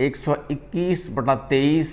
121/23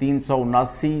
379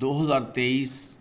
2023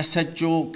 SHO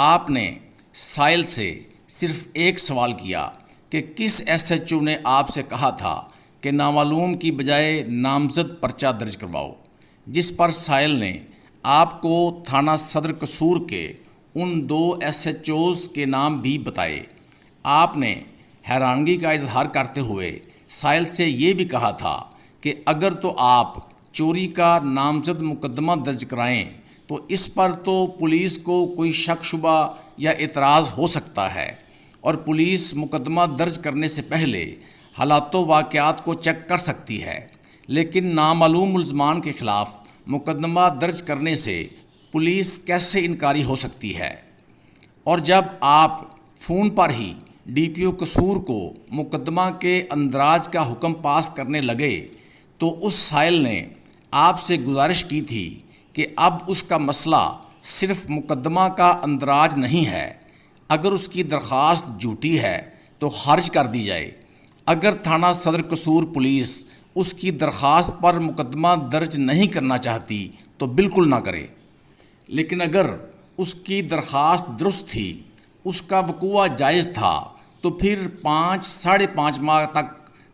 آپ نے سائل سے صرف ایک سوال کیا کہ کس ایس ایچ او نے آپ سے کہا تھا کہ نامعلوم کی بجائے نامزد پرچہ درج کرواؤ، جس پر سائل نے آپ کو تھانہ صدر قصور کے ان 2 ایس ایچ اوز کے نام بھی بتائے۔ آپ نے حیرانگی کا اظہار کرتے ہوئے سائل سے یہ بھی کہا تھا کہ اگر تو آپ چوری کا نامزد مقدمہ درج کرائیں تو اس پر تو پولیس کو کوئی شک شبہ یا اعتراض ہو سکتا ہے، اور پولیس مقدمہ درج کرنے سے پہلے حالات و واقعات کو چیک کر سکتی ہے، لیکن نامعلوم ملزمان کے خلاف مقدمہ درج کرنے سے پولیس کیسے انکاری ہو سکتی ہے؟ اور جب آپ فون پر ہی ڈی پی او قصور کو مقدمہ کے اندراج کا حکم پاس کرنے لگے تو اس سائل نے آپ سے گزارش کی تھی کہ اب اس کا مسئلہ صرف مقدمہ کا اندراج نہیں ہے، اگر اس کی درخواست جھوٹی ہے تو خارج کر دی جائے، اگر تھانہ صدر قصور پولیس اس کی درخواست پر مقدمہ درج نہیں کرنا چاہتی تو بالکل نہ کرے، لیکن اگر اس کی درخواست درست تھی، اس کا وقوع جائز تھا، تو پھر 5.5 ماہ تک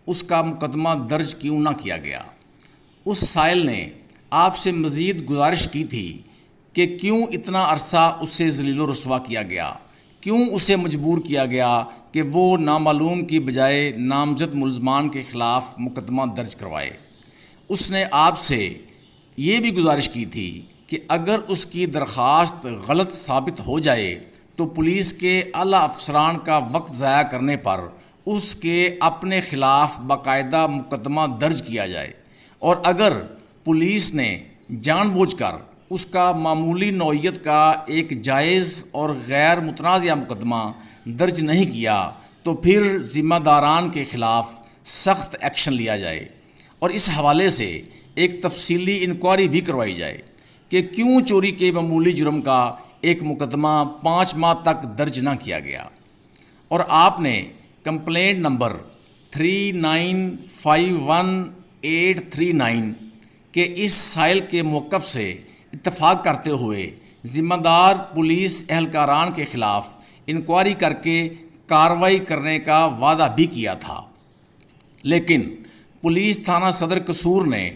اس کا مقدمہ درج کیوں نہ کیا گیا؟ اس سائل نے آپ سے مزید گزارش کی تھی کہ کیوں اتنا عرصہ اسے ذلیل و رسوا کیا گیا، کیوں اسے مجبور کیا گیا کہ وہ نامعلوم کی بجائے نامزد ملزمان کے خلاف مقدمہ درج کروائے۔ اس نے آپ سے یہ بھی گزارش کی تھی کہ اگر اس کی درخواست غلط ثابت ہو جائے تو پولیس کے اعلیٰ افسران کا وقت ضائع کرنے پر اس کے اپنے خلاف باقاعدہ مقدمہ درج کیا جائے، اور اگر پولیس نے جان بوجھ کر اس کا معمولی نوعیت کا ایک جائز اور غیر متنازع مقدمہ درج نہیں کیا تو پھر ذمہ داران کے خلاف سخت ایکشن لیا جائے، اور اس حوالے سے ایک تفصیلی انکوائری بھی کروائی جائے کہ کیوں چوری کے معمولی جرم کا ایک مقدمہ 5 ماہ تک درج نہ کیا گیا۔ اور آپ نے کمپلینٹ نمبر 3951839 کے اس سائل کے موقف سے اتفاق کرتے ہوئے ذمہ دار پولیس اہلکاران کے خلاف انکوائری کر کے کارروائی کرنے کا وعدہ بھی کیا تھا، لیکن پولیس تھانہ صدر قصور نے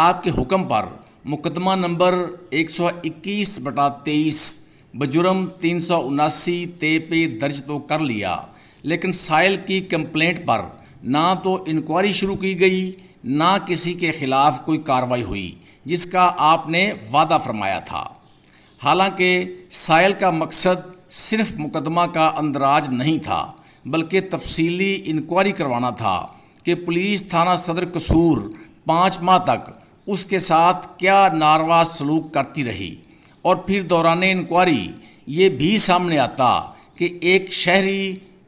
آپ کے حکم پر مقدمہ نمبر 121/23 بجرم 379 پہ درج تو کر لیا، لیکن سائل کی کمپلینٹ پر نہ تو انکوائری شروع کی گئی، نہ کسی کے خلاف کوئی کارروائی ہوئی جس کا آپ نے وعدہ فرمایا تھا۔ حالانکہ سائل کا مقصد صرف مقدمہ کا اندراج نہیں تھا، بلکہ تفصیلی انکوائری کروانا تھا کہ پولیس تھانہ صدر قصور 5 ماہ تک اس کے ساتھ کیا ناروا سلوک کرتی رہی، اور پھر دوران انکوائری یہ بھی سامنے آتا کہ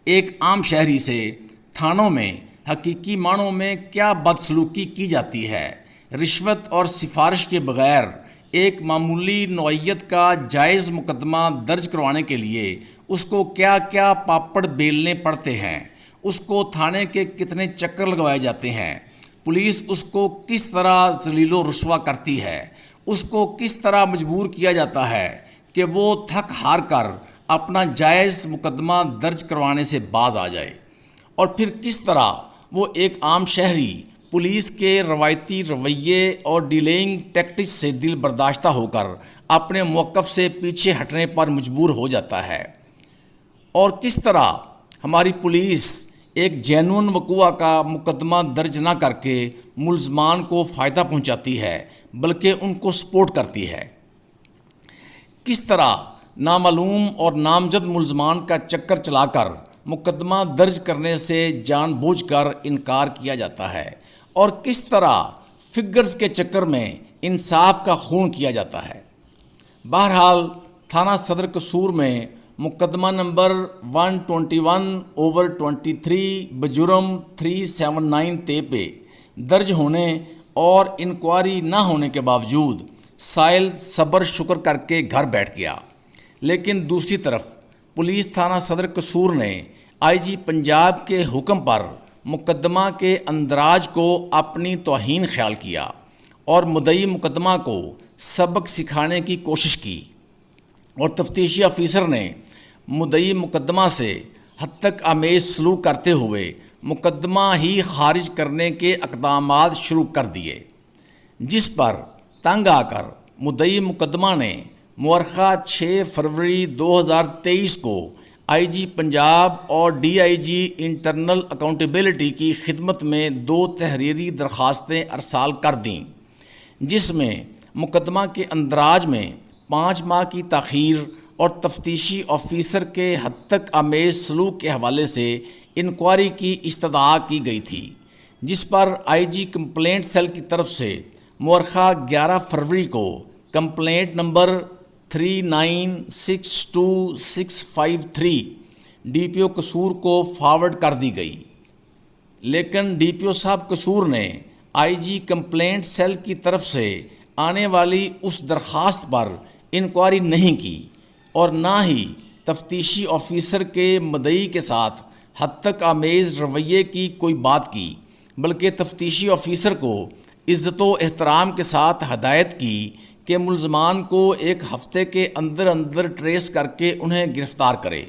ایک عام شہری سے تھانوں میں حقیقی معنوں میں کیا بدسلوکی کی جاتی ہے، رشوت اور سفارش کے بغیر ایک معمولی نوعیت کا جائز مقدمہ درج کروانے کے لیے اس کو کیا کیا پاپڑ بیلنے پڑتے ہیں، اس کو تھانے کے کتنے چکر لگوائے جاتے ہیں، پولیس اس کو کس طرح ذلیل و رسوا کرتی ہے، اس کو کس طرح مجبور کیا جاتا ہے کہ وہ تھک ہار کر اپنا جائز مقدمہ درج کروانے سے باز آ جائے، اور پھر کس طرح وہ ایک عام شہری پولیس کے روایتی رویے اور ڈیلینگ ٹیکٹکس سے دل برداشتہ ہو کر اپنے موقف سے پیچھے ہٹنے پر مجبور ہو جاتا ہے، اور کس طرح ہماری پولیس ایک جینون وقوع کا مقدمہ درج نہ کر کے ملزمان کو فائدہ پہنچاتی ہے بلکہ ان کو سپورٹ کرتی ہے۔ کس طرح نامعلوم اور نامزد ملزمان کا چکر چلا کر مقدمہ درج کرنے سے جان بوجھ کر انکار کیا جاتا ہے، اور کس طرح فگرز کے چکر میں انصاف کا خون کیا جاتا ہے۔ بہرحال تھانہ صدر قصور میں مقدمہ نمبر 121/23 بجرم 379 پہ درج ہونے اور انکوائری نہ ہونے کے باوجود سائل صبر شکر کر کے گھر بیٹھ گیا، لیکن دوسری طرف پولیس تھانہ صدر قصور نے آئی جی پنجاب کے حکم پر مقدمہ کے اندراج کو اپنی توہین خیال کیا اور مدعی مقدمہ کو سبق سکھانے کی کوشش کی، اور تفتیشی آفیسر نے مدعی مقدمہ سے حد تک آمیز سلوک کرتے ہوئے مقدمہ ہی خارج کرنے کے اقدامات شروع کر دیے، جس پر تنگ آ کر مدعی مقدمہ نے مورخہ 6 فروری 2023 کو آئی جی پنجاب اور D I G internal accountability کی خدمت میں 2 تحریری درخواستیں ارسال کر دیں، جس میں مقدمہ کے اندراج میں 5 ماہ کی تاخیر اور تفتیشی آفیسر کے حد تک آمیز سلوک کے حوالے سے انکوائری کی استدعا کی گئی تھی، جس پر آئی جی کمپلینٹ سیل کی طرف سے مورخہ 11 فروری کو کمپلینٹ نمبر 3962-653 ڈی پی او قصور کو فارورڈ کر دی گئی، لیکن ڈی پی او صاحب قصور نے آئی جی کمپلینٹ سیل کی طرف سے آنے والی اس درخواست پر انکوائری نہیں کی اور نہ ہی تفتیشی آفیسر کے مدعی کے ساتھ حد تک آمیز رویے کی کوئی بات کی، بلکہ تفتیشی آفیسر کو عزت و احترام کے ساتھ ہدایت کی کہ ملزمان کو 1 ہفتے کے اندر اندر ٹریس کر کے انہیں گرفتار کرے۔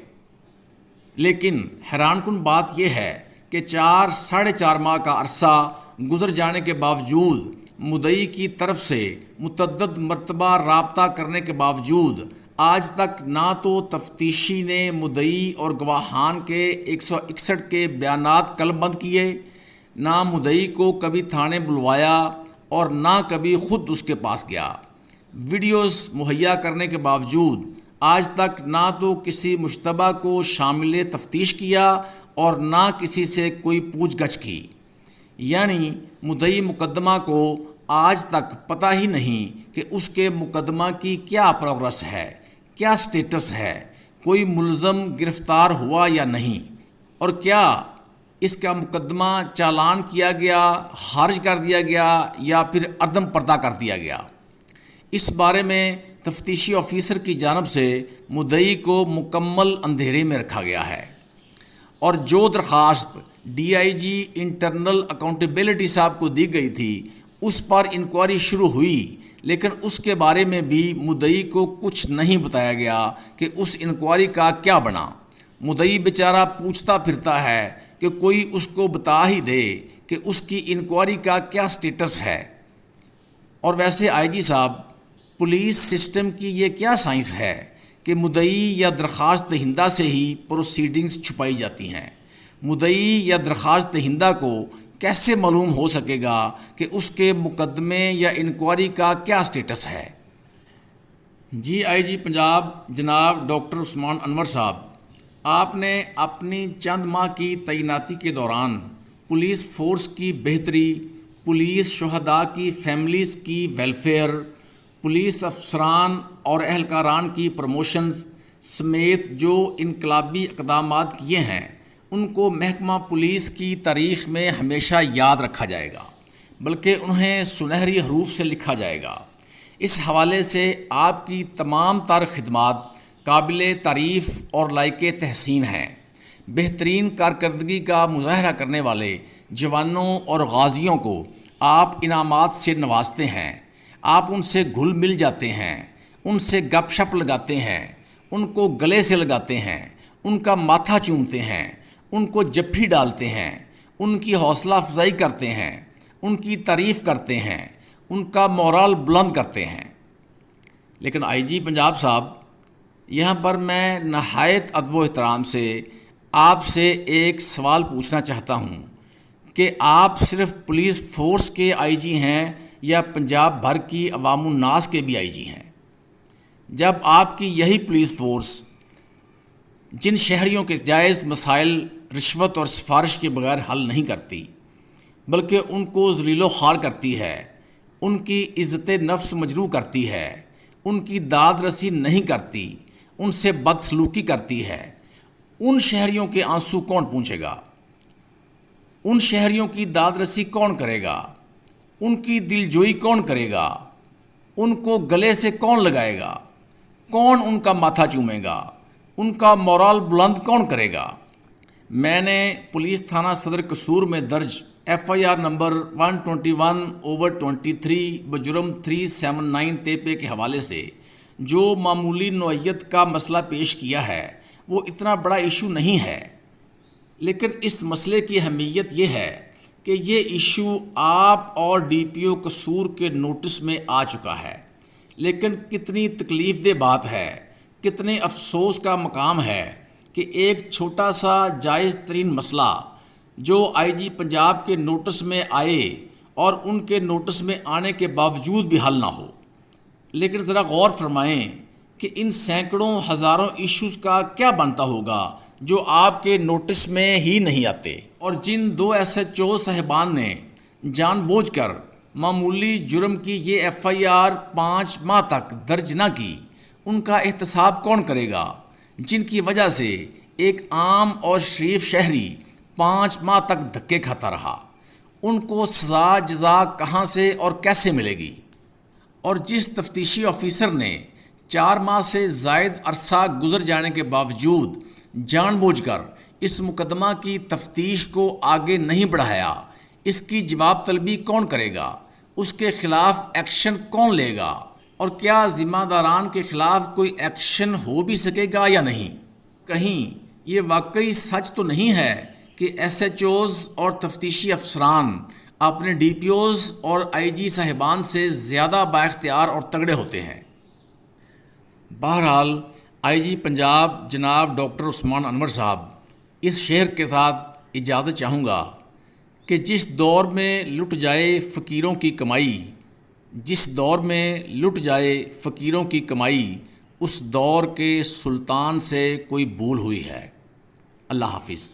لیکن حیران کن بات یہ ہے کہ 4-4.5 ماہ کا عرصہ گزر جانے کے باوجود مدعی کی طرف سے متعدد مرتبہ رابطہ کرنے کے باوجود آج تک نہ تو تفتیشی نے مدعی اور گواہان کے 161 کے بیانات قلم بند کیے، نہ مدعی کو کبھی تھانے بلوایا اور نہ کبھی خود اس کے پاس گیا۔ ویڈیوز مہیا کرنے کے باوجود آج تک نہ تو کسی مشتبہ کو شامل تفتیش کیا اور نہ کسی سے کوئی پوچھ گچھ کی، یعنی مدعی مقدمہ کو آج تک پتہ ہی نہیں کہ اس کے مقدمہ کی کیا پروگرس ہے، کیا سٹیٹس ہے، کوئی ملزم گرفتار ہوا یا نہیں، اور کیا اس کا مقدمہ چالان کیا گیا، خارج کر دیا گیا یا پھر عدم پردہ کر دیا گیا۔ اس بارے میں تفتیشی آفیسر کی جانب سے مدعی کو مکمل اندھیرے میں رکھا گیا ہے، اور جو درخواست D I G internal accountability صاحب کو دی گئی تھی اس پر انکوائری شروع ہوئی، لیکن اس کے بارے میں بھی مدعی کو کچھ نہیں بتایا گیا کہ اس انکوائری کا کیا بنا۔ مدعی بیچارہ پوچھتا پھرتا ہے کہ کوئی اس کو بتا ہی دے کہ اس کی انکوائری کا کیا سٹیٹس ہے۔ اور ویسے آئی جی صاحب، پولیس سسٹم کی یہ کیا سائنس ہے کہ مدعی یا درخواست دہندہ سے ہی پروسیڈنگز چھپائی جاتی ہیں؟ مدعی یا درخواست دہندہ کو کیسے معلوم ہو سکے گا کہ اس کے مقدمے یا انکوائری کا کیا سٹیٹس ہے؟ جی آئی جی پنجاب جناب ڈاکٹر عثمان انور صاحب، آپ نے اپنی چند ماہ کی تعیناتی کے دوران پولیس فورس کی بہتری، پولیس شہداء کی فیملیز کی ویلفیئر، پولیس افسران اور اہلکاران کی پروموشنز سمیت جو انقلابی اقدامات کیے ہیں ان کو محکمہ پولیس کی تاریخ میں ہمیشہ یاد رکھا جائے گا، بلکہ انہیں سنہری حروف سے لکھا جائے گا۔ اس حوالے سے آپ کی تمام تر خدمات قابل تعریف اور لائق تحسین ہیں۔ بہترین کارکردگی کا مظاہرہ کرنے والے جوانوں اور غازیوں کو آپ انعامات سے نوازتے ہیں، آپ ان سے گھل مل جاتے ہیں، ان سے گپ شپ لگاتے ہیں، ان کو گلے سے لگاتے ہیں، ان کا ماتھا چومتے ہیں، ان کو جپھی ڈالتے ہیں، ان کی حوصلہ افزائی کرتے ہیں، ان کی تعریف کرتے ہیں، ان کا مورال بلند کرتے ہیں۔ لیکن آئی جی پنجاب صاحب، یہاں پر میں نہایت ادب و احترام سے آپ سے ایک سوال پوچھنا چاہتا ہوں کہ آپ صرف پولیس فورس کے آئی جی ہیں یا پنجاب بھر کی عوام الناس کے بھی آئی جی ہیں؟ جب آپ کی یہی پولیس فورس جن شہریوں کے جائز مسائل رشوت اور سفارش کے بغیر حل نہیں کرتی، بلکہ ان کو ذلیل و خوار کرتی ہے، ان کی عزت نفس مجروح کرتی ہے، ان کی داد رسی نہیں کرتی، ان سے بدسلوکی کرتی ہے، ان شہریوں کے آنسو کون پونچھے گا؟ ان شہریوں کی داد رسی کون کرے گا؟ ان کی دلجوئی کون کرے گا؟ ان کو گلے سے کون لگائے گا؟ کون ان کا ماتھا چومے گا؟ ان کا مورال بلند کون کرے گا؟ میں نے پولیس تھانہ صدر قصور میں درج ایف آئی آر نمبر 121/23 بجرم 379 تیپے کے حوالے سے جو معمولی نوعیت کا مسئلہ پیش کیا ہے، وہ اتنا بڑا ایشو نہیں ہے، لیکن اس مسئلے کی اہمیت یہ ہے کہ یہ ایشو آپ اور ڈی پی او قصور کے نوٹس میں آ چکا ہے۔ لیکن کتنی تکلیف دہ بات ہے، کتنے افسوس کا مقام ہے کہ ایک چھوٹا سا جائز ترین مسئلہ جو آئی جی پنجاب کے نوٹس میں آئے اور ان کے نوٹس میں آنے کے باوجود بھی حل نہ ہو۔ لیکن ذرا غور فرمائیں کہ ان سینکڑوں ہزاروں ایشوز کا کیا بنتا ہوگا جو آپ کے نوٹس میں ہی نہیں آتے، اور جن 2 ایس ایچ او صاحبان نے جان بوجھ کر معمولی جرم کی یہ ایف آئی آر 5 ماہ تک درج نہ کی، ان کا احتساب کون کرے گا، جن کی وجہ سے ایک عام اور شریف شہری 5 ماہ تک دھکے کھاتا رہا؟ ان کو سزا جزا کہاں سے اور کیسے ملے گی؟ اور جس تفتیشی آفیسر نے 4 ماہ سے زائد عرصہ گزر جانے کے باوجود جان بوجھ کر اس مقدمہ کی تفتیش کو آگے نہیں بڑھایا، اس کی جواب طلبی کون کرے گا؟ اس کے خلاف ایکشن کون لے گا؟ اور کیا ذمہ داران کے خلاف کوئی ایکشن ہو بھی سکے گا یا نہیں؟ کہیں یہ واقعی سچ تو نہیں ہے کہ ایس ایچ اوز اور تفتیشی افسران اپنے ڈی پی اوز اور آئی جی صاحبان سے زیادہ بااختیار اور تگڑے ہوتے ہیں؟ بہرحال آئی جی پنجاب جناب ڈاکٹر عثمان انور صاحب، اس شعر کے ساتھ اجازت چاہوں گا کہ جس دور میں لٹ جائے فقیروں کی کمائی، جس دور میں لٹ جائے فقیروں کی کمائی، اس دور کے سلطان سے کوئی بھول ہوئی ہے۔ اللہ حافظ۔